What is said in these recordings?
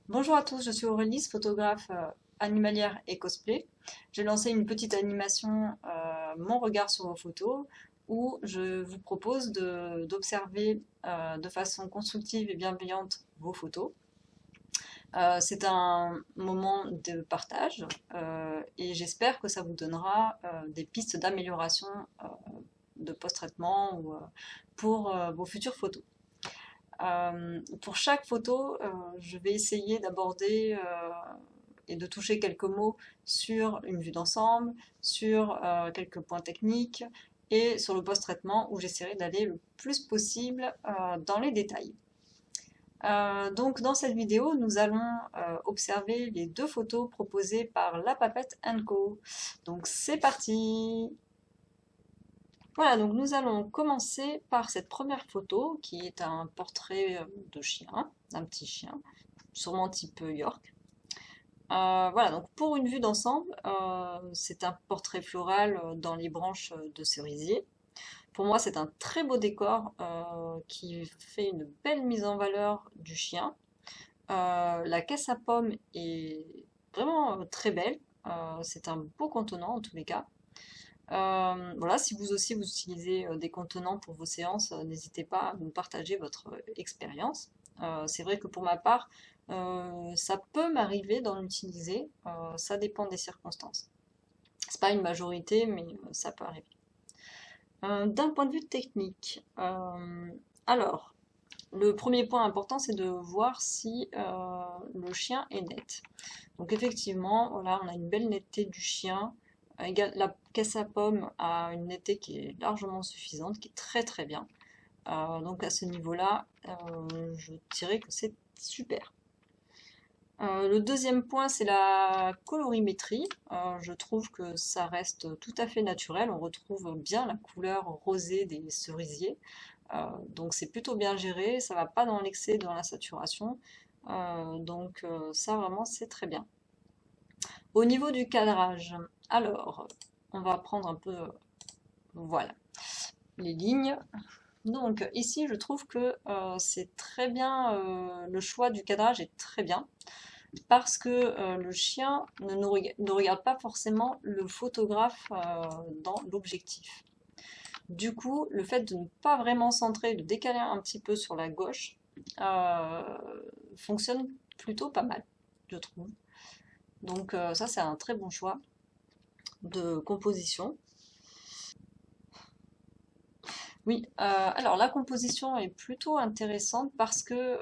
Bonjour à tous, je suis Aurélie, photographe animalière et cosplay. J'ai lancé une petite animation, mon regard sur vos photos, où je vous propose d'observer de façon constructive et bienveillante vos photos. C'est un moment de partage et j'espère que ça vous donnera des pistes d'amélioration de post-traitement ou pour vos futures photos. Pour chaque photo, je vais essayer d'aborder et de toucher quelques mots sur une vue d'ensemble, sur quelques points techniques et sur le post-traitement où j'essaierai d'aller le plus possible dans les détails. Donc dans cette vidéo, nous allons observer les deux photos proposées par La Papette Co. Donc c'est parti! Voilà, donc nous allons commencer par cette première photo qui est un portrait de chien, d'un petit chien, sûrement type York. Voilà, donc pour une vue d'ensemble, c'est un portrait floral dans les branches de cerisier. Pour moi, c'est un très beau décor qui fait une belle mise en valeur du chien. La caisse à pommes est vraiment très belle. C'est un beau contenant en tous les cas. Voilà, si vous aussi vous utilisez des contenants pour vos séances, n'hésitez pas à nous partager votre expérience. C'est vrai que pour ma part, ça peut m'arriver d'en utiliser, ça dépend des circonstances. C'est pas une majorité, mais ça peut arriver. D'un point de vue technique, alors, le premier point important, c'est de voir si le chien est net. Donc effectivement, voilà, on a une belle netteté du chien. La caisse à pommes a une netteté qui est largement suffisante, qui est très très bien. Donc à ce niveau-là, je dirais que c'est super. Le deuxième point, c'est la colorimétrie. Je trouve que ça reste tout à fait naturel. On retrouve bien la couleur rosée des cerisiers. Donc c'est plutôt bien géré. Ça va pas dans l'excès, dans la saturation. Donc ça vraiment c'est très bien. Au niveau du cadrage, alors on va prendre un peu, voilà, les lignes. Donc ici je trouve que c'est très bien, le choix du cadrage est très bien parce que le chien ne regarde pas forcément le photographe dans l'objectif. Du coup, le fait de ne pas vraiment centrer, de décaler un petit peu sur la gauche, euh, fonctionne plutôt pas mal, je trouve. Donc ça, c'est un très bon choix de composition. Oui, alors la composition est plutôt intéressante parce que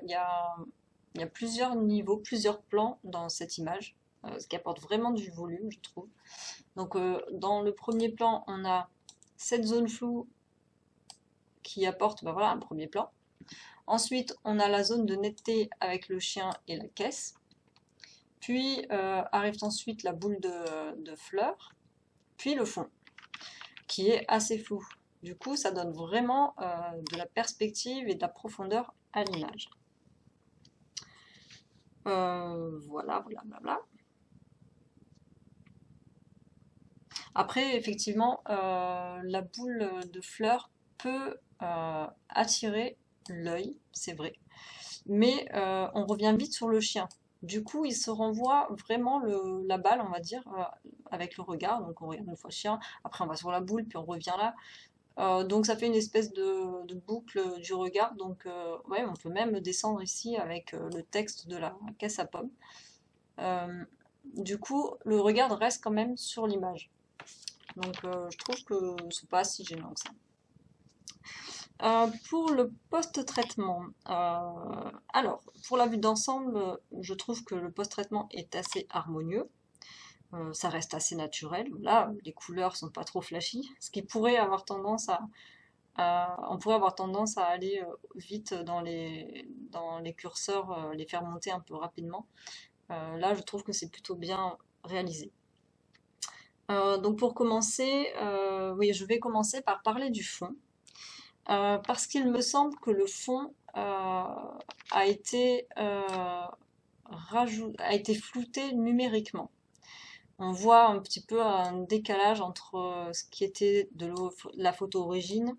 il y a plusieurs niveaux, plusieurs plans dans cette image, ce qui apporte vraiment du volume, je trouve. Donc dans le premier plan, on a cette zone floue qui apporte ben voilà, un premier plan. Ensuite, on a la zone de netteté avec le chien et la caisse. Puis arrive ensuite la boule de fleurs, puis le fond, qui est assez flou. Du coup, ça donne vraiment de la perspective et de la profondeur à l'image. Voilà, voilà, voilà. Après, effectivement, la boule de fleurs peut attirer l'œil, c'est vrai. Mais on revient vite sur le chien. Du coup, il se renvoie vraiment la balle, on va dire, avec le regard. Donc on regarde une fois le chien, après on va sur la boule, puis on revient là. Donc ça fait une espèce de boucle du regard. Donc ouais, on peut même descendre ici avec le texte de la caisse à pommes. Euh, du coup, le regard reste quand même sur l'image. Donc je trouve que c'est pas si gênant que ça. Pour le post-traitement, alors pour la vue d'ensemble, je trouve que le post-traitement est assez harmonieux. Ça reste assez naturel. Là, les couleurs sont pas trop flashy, ce qui pourrait avoir tendance on pourrait avoir tendance à aller vite dans les curseurs, les faire monter un peu rapidement. Là, je trouve que c'est plutôt bien réalisé. Donc pour commencer, oui, je vais commencer par parler du fond. Parce qu'il me semble que le fond a été, a été flouté numériquement. On voit un petit peu un décalage entre ce qui était de la photo origine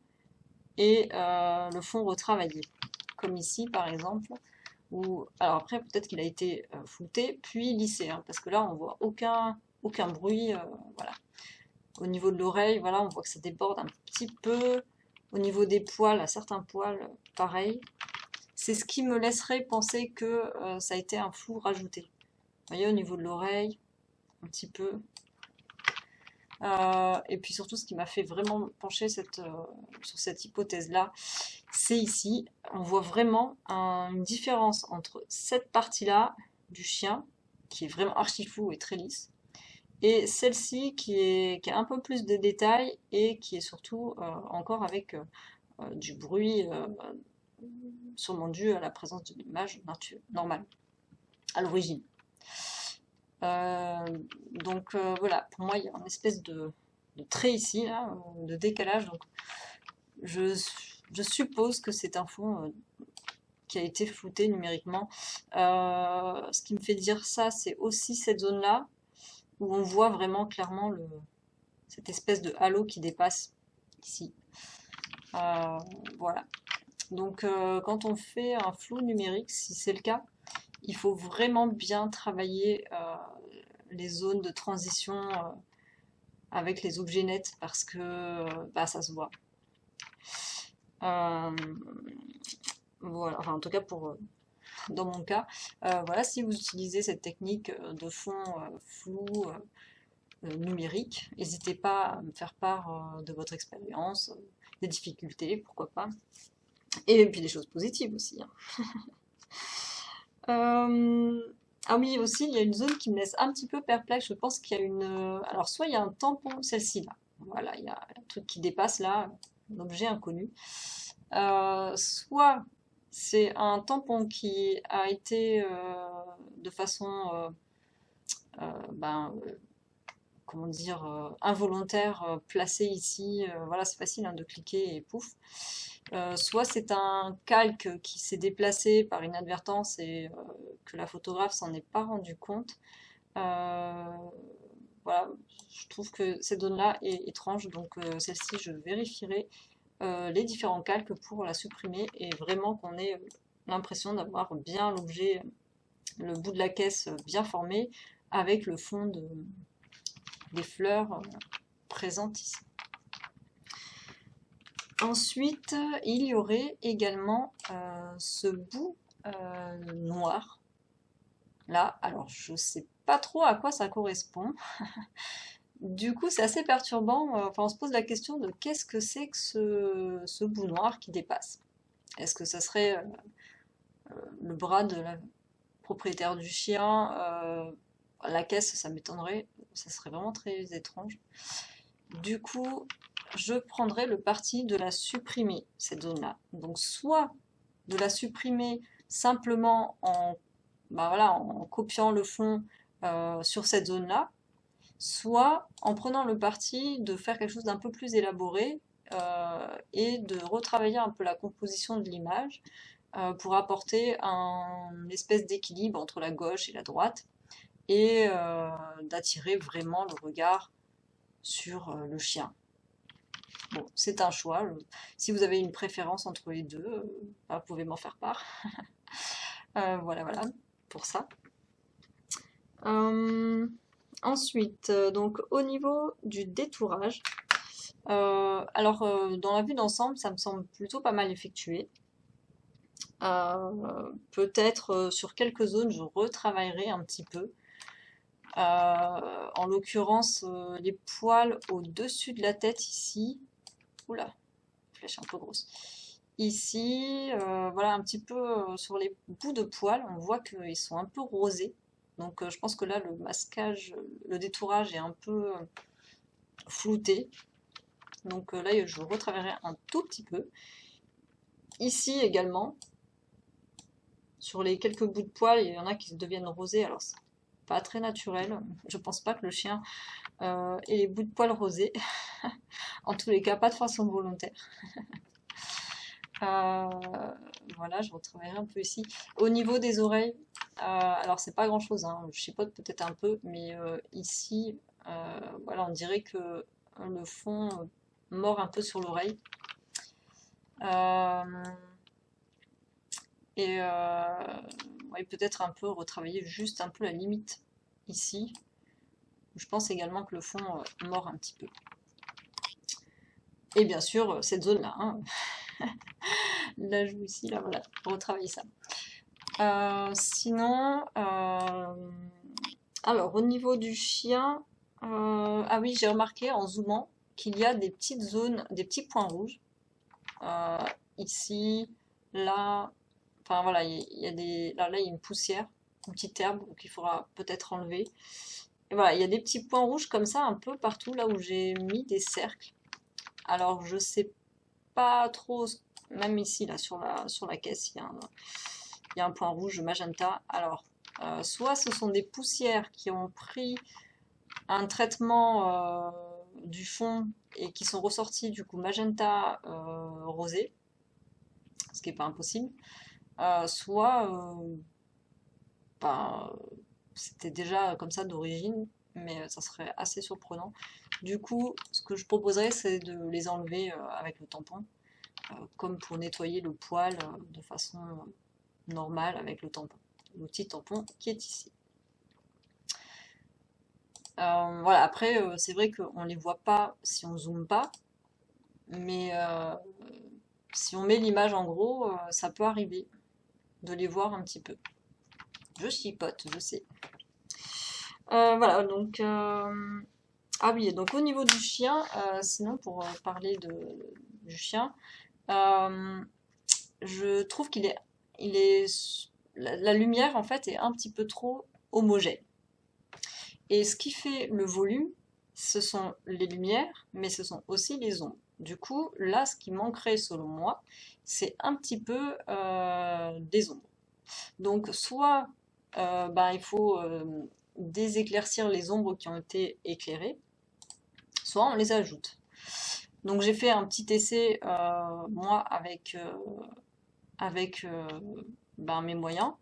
et le fond retravaillé. Comme ici par exemple, Ou, alors après, peut-être qu'il a été flouté, puis lissé, hein, parce que là, on voit aucun bruit. Voilà. Au niveau de l'oreille, voilà, on voit que ça déborde un petit peu. Au niveau des poils, à certains poils, pareil. C'est ce qui me laisserait penser que ça a été un flou rajouté. Vous voyez, au niveau de l'oreille, un petit peu. Et puis surtout, ce qui m'a fait vraiment pencher sur cette hypothèse-là, c'est ici, on voit vraiment une différence entre cette partie-là du chien, qui est vraiment archi floue et très lisse, et celle-ci qui a un peu plus de détails et qui est surtout encore avec du bruit, sûrement dû à la présence d'une image normale, à l'origine. Euh, donc voilà, pour moi, il y a une espèce de trait ici, là, de décalage. Donc je, je suppose que c'est un fond qui a été flouté numériquement. Ce qui me fait dire ça, c'est aussi cette zone-là où on voit vraiment clairement cette espèce de halo qui dépasse ici. Voilà. Donc quand on fait un flou numérique, si c'est le cas, il faut vraiment bien travailler les zones de transition avec les objets nets parce que bah, ça se voit. Euh, voilà, enfin en tout cas dans mon cas, voilà, si vous utilisez cette technique de fond flou numérique, n'hésitez pas à me faire part de votre expérience, des difficultés, pourquoi pas, et puis des choses positives aussi, hein. Ah oui, aussi, il y a une zone qui me laisse un petit peu perplexe. Je pense qu'il y a alors, soit il y a un tampon, celle-ci là. Voilà, il y a un truc qui dépasse là, un objet inconnu. Soit c'est un tampon qui a été de façon, ben, comment dire, involontaire placé ici. Voilà, c'est facile hein, de cliquer et pouf. Soit c'est un calque qui s'est déplacé par inadvertance et que la photographe s'en est pas rendu compte. Euh, voilà, je trouve que cette zone-là est étrange, donc celle-ci je vérifierai les différents calques pour la supprimer et vraiment qu'on ait l'impression d'avoir bien l'objet, le bout de la caisse bien formé avec le fond des fleurs présentes ici. Ensuite, il y aurait également ce bout noir. Là, alors je ne sais pas trop à quoi ça correspond. Du coup, c'est assez perturbant. Enfin, on se pose la question de qu'est-ce que c'est que ce bout noir qui dépasse. Est-ce que ça serait le bras de la propriétaire du chien? La caisse, ça m'étonnerait. Ça serait vraiment très étrange. Du coup, je prendrais le parti de la supprimer, cette zone-là. Donc, soit de la supprimer simplement bah voilà, en copiant le fond sur cette zone-là, soit en prenant le parti de faire quelque chose d'un peu plus élaboré et de retravailler un peu la composition de l'image pour apporter un espèce d'équilibre entre la gauche et la droite et d'attirer vraiment le regard sur le chien. Bon, c'est un choix. Si vous avez une préférence entre les deux, vous pouvez m'en faire part. Voilà, pour ça. Ensuite, donc au niveau du détourage, alors dans la vue d'ensemble, ça me semble plutôt pas mal effectué. Peut-être sur quelques zones, je retravaillerai un petit peu. En l'occurrence, les poils au-dessus de la tête ici. Oula, flèche un peu grosse. Ici, voilà, un petit peu sur les bouts de poils, on voit qu'ils sont un peu rosés. Donc je pense que là, le masquage, le détourage est un peu flouté. Donc là, je retravaillerai un tout petit peu. Ici également, sur les quelques bouts de poils, il y en a qui deviennent rosés. Alors, c'est pas très naturel. Je pense pas que le chien ait les bouts de poils rosés. En tous les cas, pas de façon volontaire. Voilà, je retravaillerai un peu ici. Au niveau des oreilles, alors c'est pas grand chose, hein, je chipote peut-être un peu, mais ici, voilà, on dirait que le fond mord un peu sur l'oreille. Et ouais, peut-être un peu retravailler juste un peu la limite ici. Je pense également que le fond mord un petit peu. Et bien sûr, cette zone-là, hein. La joue ici, là, voilà, retravailler ça. Sinon, alors au niveau du chien, ah oui, j'ai remarqué en zoomant qu'il y a des petites zones, des petits points rouges. Euh, Ici, là, enfin voilà, il y a des, là, il y a une poussière, une petite herbe qu'il faudra peut-être enlever. Et voilà, il y a des petits points rouges comme ça un peu partout là où j'ai mis des cercles. Alors je sais pas trop, même ici là sur la caisse, il y a un point rouge magenta. Alors soit ce sont des poussières qui ont pris un traitement du fond et qui sont ressortis du coup magenta rosé, ce qui n'est pas impossible. Soit ben, c'était déjà comme ça d'origine, mais ça serait assez surprenant. Du coup, ce que je proposerais, c'est de les enlever avec le tampon, comme pour nettoyer le poil de façon normale avec le tampon, l'outil tampon qui est ici. Voilà, après, c'est vrai qu'on ne les voit pas si on zoome pas, mais si on met l'image en gros, ça peut arriver de les voir un petit peu. Je chipote, je sais. Voilà, donc ah oui, donc au niveau du chien, sinon pour parler du chien, euh, je trouve il est, la lumière en fait est un petit peu trop homogène. Et ce qui fait le volume, ce sont les lumières, mais ce sont aussi les ombres. Du coup, là, ce qui manquerait selon moi, c'est un petit peu des ombres. Donc, soit ben, il faut déséclaircir les ombres qui ont été éclairées, soit on les ajoute. Donc j'ai fait un petit essai, moi, avec ben, mes moyens,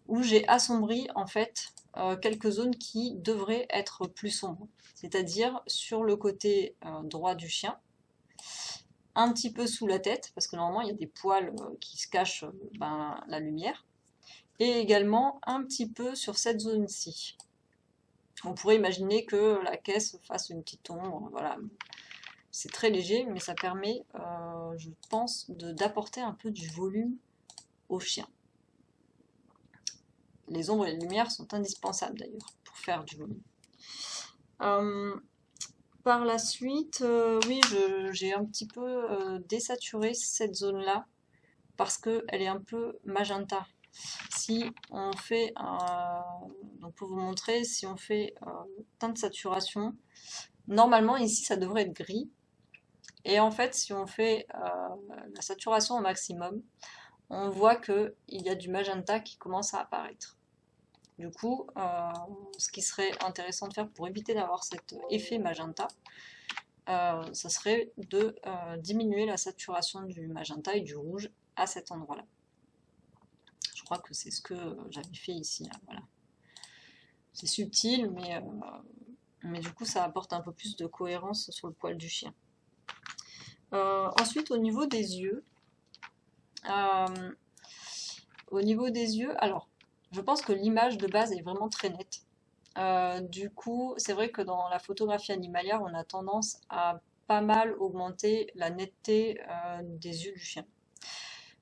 où j'ai assombri en fait quelques zones qui devraient être plus sombres. C'est-à-dire sur le côté droit du chien, un petit peu sous la tête, parce que normalement il y a des poils qui se cachent ben, la lumière, et également un petit peu sur cette zone-ci. On pourrait imaginer que la caisse fasse une petite ombre, voilà. C'est très léger, mais ça permet, je pense, d'apporter un peu du volume au chien. Les ombres et les lumières sont indispensables d'ailleurs pour faire du volume. Par la suite, oui, j'ai un petit peu désaturé cette zone-là parce qu'elle est un peu magenta. Si on fait, donc pour vous montrer, si on fait teinte de saturation, normalement ici ça devrait être gris. Et en fait, si on fait la saturation au maximum, on voit qu'il y a du magenta qui commence à apparaître. Du coup, ce qui serait intéressant de faire pour éviter d'avoir cet effet magenta, ça serait de diminuer la saturation du magenta et du rouge à cet endroit-là. Je crois que c'est ce que j'avais fait ici. Là, voilà. C'est subtil, mais du coup, ça apporte un peu plus de cohérence sur le poil du chien. Ensuite, euh, au niveau des yeux, alors, je pense que l'image de base est vraiment très nette. Du coup, c'est vrai que dans la photographie animalière, on a tendance à pas mal augmenter la netteté des yeux du chien.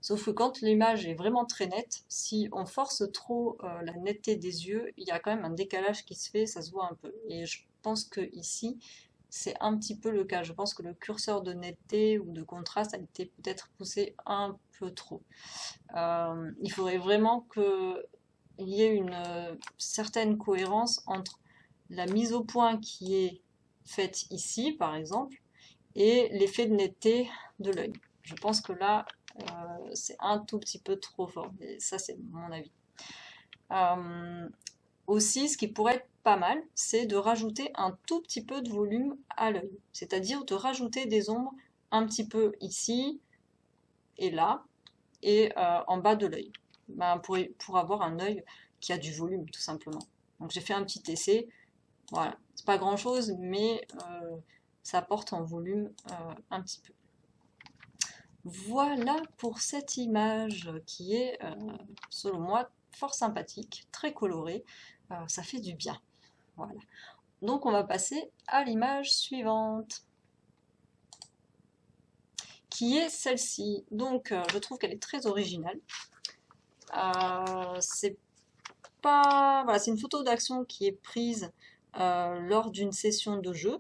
Sauf que quand l'image est vraiment très nette, si on force trop la netteté des yeux, il y a quand même un décalage qui se fait, ça se voit un peu. Et je pense que ici, c'est un petit peu le cas. Je pense que le curseur de netteté ou de contraste a été peut-être poussé un peu trop. Il faudrait vraiment qu'il y ait une certaine cohérence entre la mise au point qui est faite ici, par exemple, et l'effet de netteté de l'œil. Je pense que là, c'est un tout petit peu trop fort, mais ça c'est mon avis. Aussi, ce qui pourrait être pas mal, c'est de rajouter un tout petit peu de volume à l'œil, c'est-à-dire de rajouter des ombres un petit peu ici et là, et en bas de l'œil, ben, pour avoir un œil qui a du volume, tout simplement. Donc j'ai fait un petit essai, voilà, c'est pas grand-chose, mais ça apporte en volume un petit peu. Voilà pour cette image qui est, selon moi, fort sympathique, très colorée. Ça fait du bien. Voilà. Donc on va passer à l'image suivante, qui est celle-ci. Donc je trouve qu'elle est très originale. C'est pas, voilà, c'est une photo d'action qui est prise lors d'une session de jeu.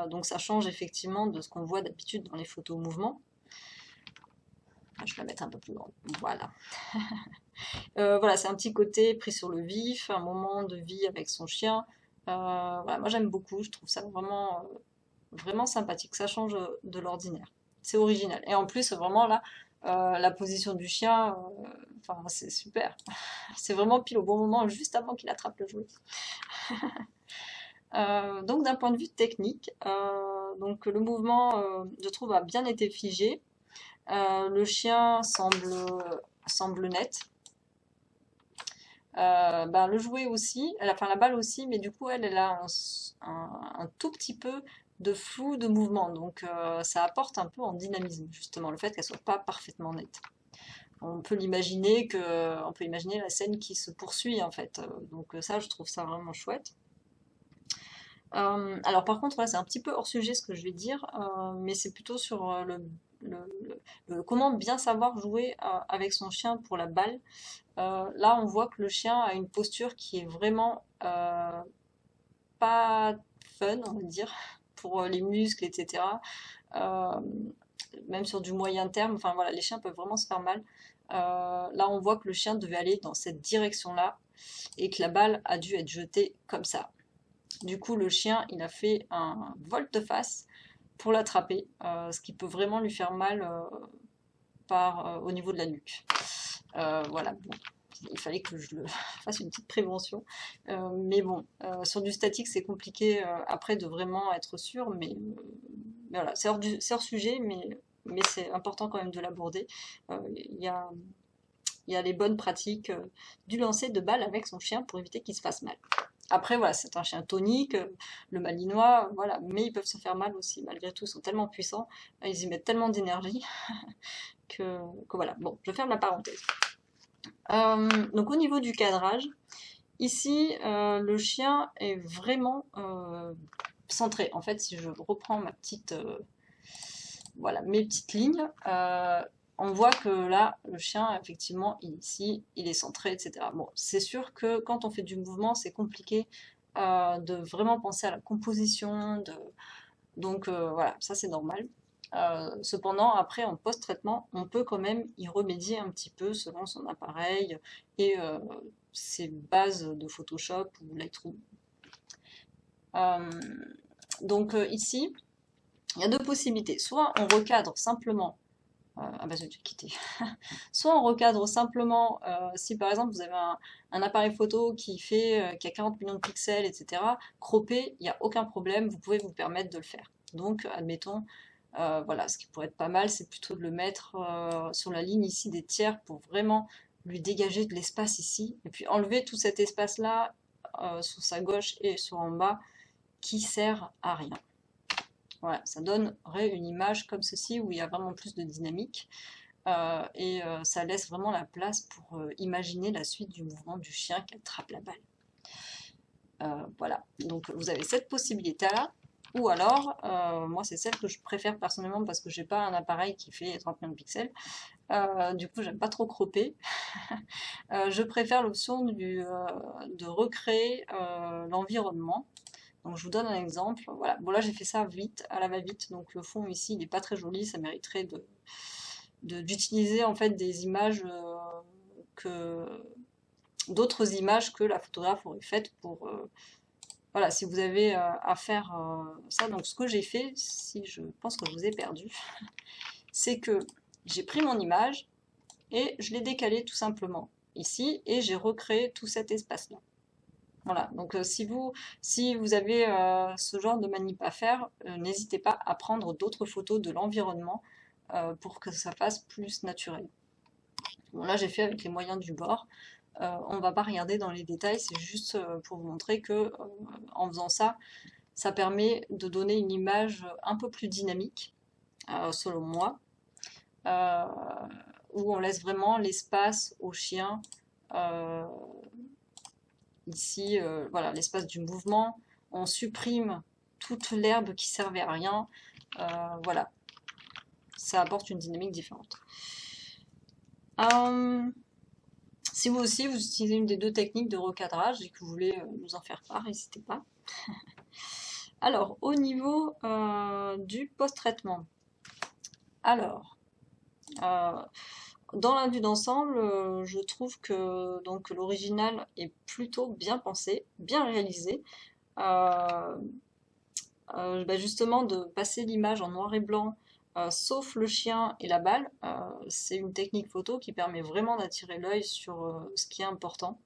Donc ça change effectivement de ce qu'on voit d'habitude dans les photos au mouvement. Je vais la mettre un peu plus grande. Voilà. Voilà, c'est un petit côté pris sur le vif, un moment de vie avec son chien. Voilà, moi j'aime beaucoup, je trouve ça vraiment, vraiment sympathique, ça change de l'ordinaire. C'est original. Et en plus, vraiment là, la position du chien, enfin, c'est super. C'est vraiment pile au bon moment, juste avant qu'il attrape le jouet. Donc d'un point de vue technique, donc le mouvement, je trouve, a bien été figé. Le chien semble net. Le jouet aussi, enfin la balle aussi, mais du coup elle a un tout petit peu de flou de mouvement, donc ça apporte un peu en dynamisme justement le fait qu'elle soit pas parfaitement nette. On peut on peut imaginer la scène qui se poursuit en fait, donc ça je trouve ça vraiment chouette. Alors par contre, là, c'est un petit peu hors sujet ce que je vais dire, mais c'est plutôt sur comment bien savoir jouer avec son chien pour la balle. Là, on voit que le chien a une posture qui est vraiment pas fun, on va dire, pour les muscles, etc. Euh, Même sur du moyen terme, enfin voilà, les chiens peuvent vraiment se faire mal. Là, on voit que le chien devait aller dans cette direction-là et que la balle a dû être jetée comme ça. Du coup, le chien, il a fait un volte-face pour l'attraper, ce qui peut vraiment lui faire mal au niveau de la nuque. Voilà, bon, il fallait que je le fasse une petite prévention. Mais bon, sur du statique, c'est compliqué après de vraiment être sûr, mais voilà, c'est hors sujet, mais c'est important quand même de l'aborder. Il y a les bonnes pratiques du lancer de balle avec son chien pour éviter qu'il se fasse mal. Après, voilà, c'est un chien tonique, le malinois, voilà, mais ils peuvent se faire mal aussi, malgré tout, ils sont tellement puissants, ils y mettent tellement d'énergie que voilà. Bon, je ferme la parenthèse. Donc au niveau du cadrage, ici, le chien est vraiment centré. En fait, si je reprends voilà, mes petites lignes, on voit que là, le chien, effectivement, ici, il est centré, etc. Bon, c'est sûr que quand on fait du mouvement, c'est compliqué de vraiment penser à la composition, donc voilà, ça c'est normal. Cependant, après, en post-traitement, on peut quand même y remédier un petit peu selon son appareil et ses bases de Photoshop ou Lightroom. Euh, donc ici, il y a deux possibilités. Soit on recadre simplement, ah bah j'ai quitté. Soit on recadre simplement, si par exemple vous avez un appareil photo qui a 40 millions de pixels, etc., croppé, il n'y a aucun problème, vous pouvez vous permettre de le faire. Donc, admettons, voilà, ce qui pourrait être pas mal, c'est plutôt de le mettre sur la ligne ici des tiers pour vraiment lui dégager de l'espace ici, et puis enlever tout cet espace-là sur sa gauche et sur en bas qui sert à rien. Voilà, ça donnerait une image comme ceci où il y a vraiment plus de dynamique ça laisse vraiment la place pour imaginer la suite du mouvement du chien qui attrape la balle. Voilà, donc vous avez cette possibilité-là. Ou alors, moi c'est celle que je préfère personnellement parce que j'ai pas un appareil qui fait 30 millions de pixels. Du coup, j'aime pas trop cropper. Je préfère l'option de recréer l'environnement. Donc je vous donne un exemple. Voilà. Bon là j'ai fait ça vite, à la va-vite. Donc le fond ici il n'est pas très joli, ça mériterait d'utiliser en fait des images que d'autres images que la photographe aurait faites pour voilà, si vous avez à faire ça. Donc ce que j'ai fait, si je pense que je vous ai perdu, c'est que j'ai pris mon image et je l'ai décalée tout simplement ici et j'ai recréé tout cet espace là. Voilà, donc si vous avez ce genre de manip à faire, n'hésitez pas à prendre d'autres photos de l'environnement pour que ça fasse plus naturel. Bon, là j'ai fait avec les moyens du bord. On ne va pas regarder dans les détails, c'est juste pour vous montrer que en faisant ça, ça permet de donner une image un peu plus dynamique, selon moi. euh, où on laisse vraiment l'espace au chien. euh, Ici, voilà, l'espace du mouvement. On supprime toute l'herbe qui servait à rien. Voilà, ça apporte une dynamique différente. Si vous aussi vous utilisez une des deux techniques de recadrage et que vous voulez nous en faire part, n'hésitez pas. Alors, au niveau du post-traitement. Alors, euh, dans la vue d'ensemble, je trouve que donc l'original est plutôt bien pensé, bien réalisé. Euh, bah, justement, de passer l'image en noir et blanc, sauf le chien et la balle, c'est une technique photo qui permet vraiment d'attirer l'œil sur ce qui est important.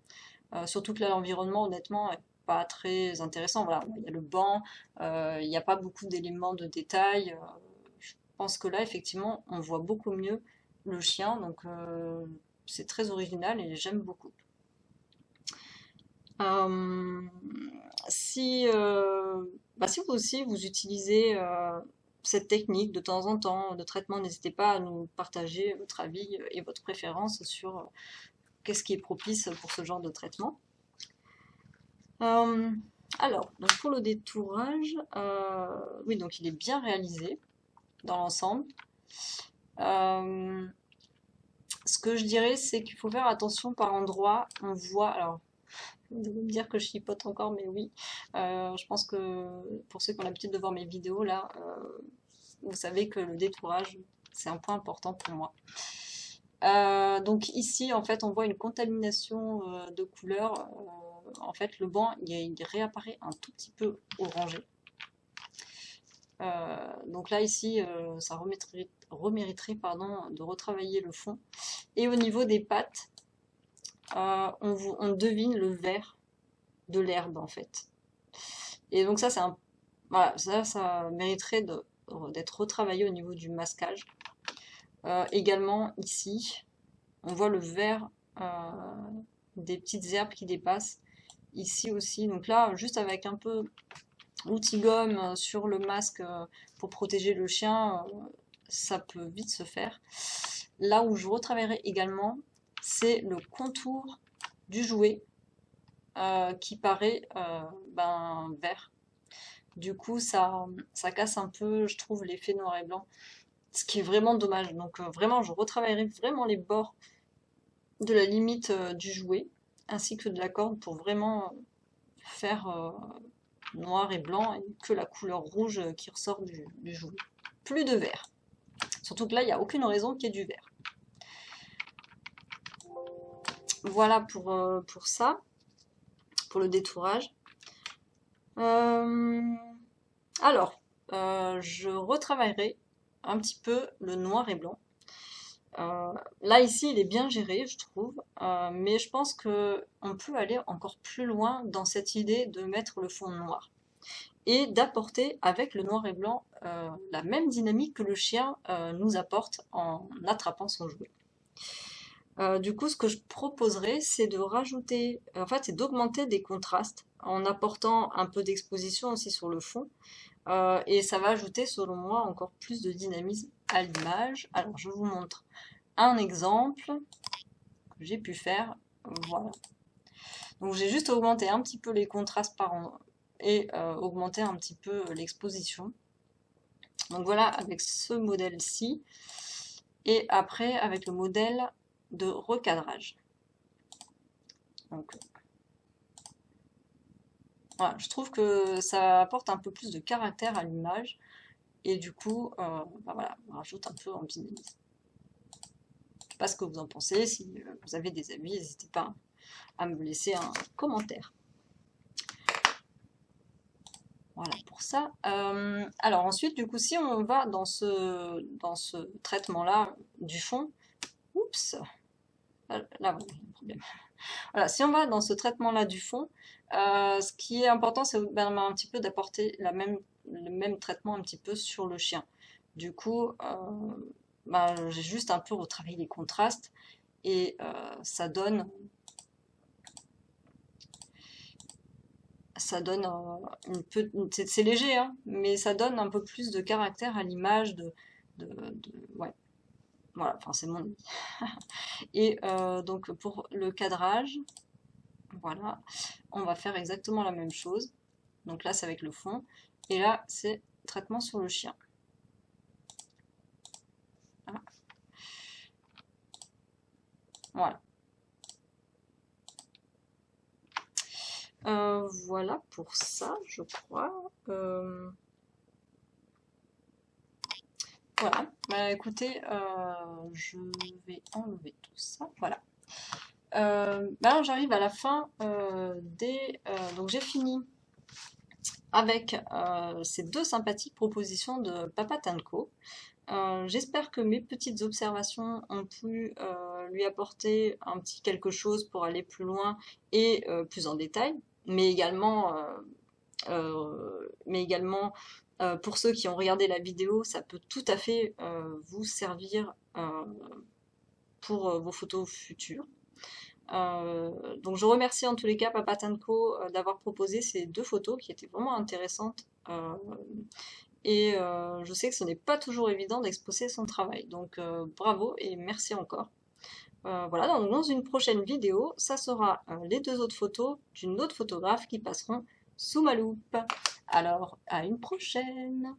Surtout que là, l'environnement, honnêtement, est pas très intéressant. Voilà, il y a le banc, il n'y a pas beaucoup d'éléments de détail. Je pense que là, effectivement, on voit beaucoup mieux le chien, donc c'est très original et j'aime beaucoup. Euh, si vous aussi vous utilisez cette technique de temps en temps de traitement, n'hésitez pas à nous partager votre avis et votre préférence sur qu'est-ce qui est propice pour ce genre de traitement. Euh, alors, donc pour le détourage, oui, donc il est bien réalisé dans l'ensemble. Euh, Ce que je dirais, c'est qu'il faut faire attention par endroit. On voit, alors, vous allez me dire que je chipote encore, mais oui. Je pense que pour ceux qui ont l'habitude de voir mes vidéos, là, vous savez que le détourage, c'est un point important pour moi. Donc ici, en fait, on voit une contamination de couleurs. En fait, le banc, il réapparaît un tout petit peu orangé. Donc là, ici, ça remériterait, pardon, de retravailler le fond. Et au niveau des pattes, on devine le vert de l'herbe, en fait. Et donc ça, voilà, ça mériterait d'être retravaillé au niveau du masquage. Également, ici, on voit le vert des petites herbes qui dépassent. Ici aussi, donc là, juste avec un peu l'outil-gomme sur le masque pour protéger le chien, ça peut vite se faire. Là où je retravaillerai également, c'est le contour du jouet qui paraît vert. Du coup, ça casse un peu, je trouve, l'effet noir et blanc, ce qui est vraiment dommage. Donc vraiment, je retravaillerai vraiment les bords de la limite du jouet, ainsi que de la corde, pour vraiment faire noir et blanc, et que la couleur rouge qui ressort du jouet. Plus de vert. Surtout que là, il n'y a aucune raison qu'il y ait du vert. Voilà pour ça, pour le détourage. Alors, je retravaillerai un petit peu le noir et blanc. Là, ici, il est bien géré, je trouve, mais je pense que on peut aller encore plus loin dans cette idée de mettre le fond noir et d'apporter avec le noir et blanc la même dynamique que le chien nous apporte en attrapant son jouet. Du coup, ce que je proposerais, c'est de rajouter, en fait, c'est d'augmenter des contrastes en apportant un peu d'exposition aussi sur le fond. Et ça va ajouter, selon moi, encore plus de dynamisme à l'image. Alors, je vous montre un exemple que j'ai pu faire. Voilà. Donc, j'ai juste augmenté un petit peu les contrastes et augmenté un petit peu l'exposition. Donc voilà, avec ce modèle-ci. Et après, avec le modèle de recadrage. Donc, voilà, je trouve que ça apporte un peu plus de caractère à l'image. Et du coup, voilà, on rajoute un peu en dynamisme. Je ne sais pas ce que vous en pensez. Si vous avez des avis, n'hésitez pas à me laisser un commentaire. Voilà pour ça. Alors ensuite, du coup, si on va dans ce traitement-là du fond, oups, là, voilà, il y a un problème. Voilà, si on va dans ce traitement-là du fond, ce qui est important, c'est un petit peu d'apporter le même traitement un petit peu sur le chien. Du coup, j'ai juste un peu retravaillé les contrastes et ça donne c'est léger, hein, mais ça donne un peu plus de caractère à l'image ouais. Voilà, enfin c'est mon avis. Et donc pour le cadrage, voilà, on va faire exactement la même chose. Donc là c'est avec le fond, et là c'est traitement sur le chien. Voilà. Voilà. Voilà pour ça, je crois. Voilà. Bah, écoutez, je vais enlever tout ça. Voilà. Bah, j'arrive à la fin donc j'ai fini avec ces deux sympathiques propositions de Papa Tanko. J'espère que mes petites observations ont pu lui apporter un petit quelque chose pour aller plus loin et plus en détail, mais également pour ceux qui ont regardé la vidéo, ça peut tout à fait vous servir pour vos photos futures. Donc je remercie en tous les cas Papa Tanko d'avoir proposé ces deux photos qui étaient vraiment intéressantes. Et je sais que ce n'est pas toujours évident d'exposer son travail. Donc bravo et merci encore. Voilà, donc dans une prochaine vidéo, ça sera les deux autres photos d'une autre photographe qui passeront sous ma loupe. Alors, à une prochaine!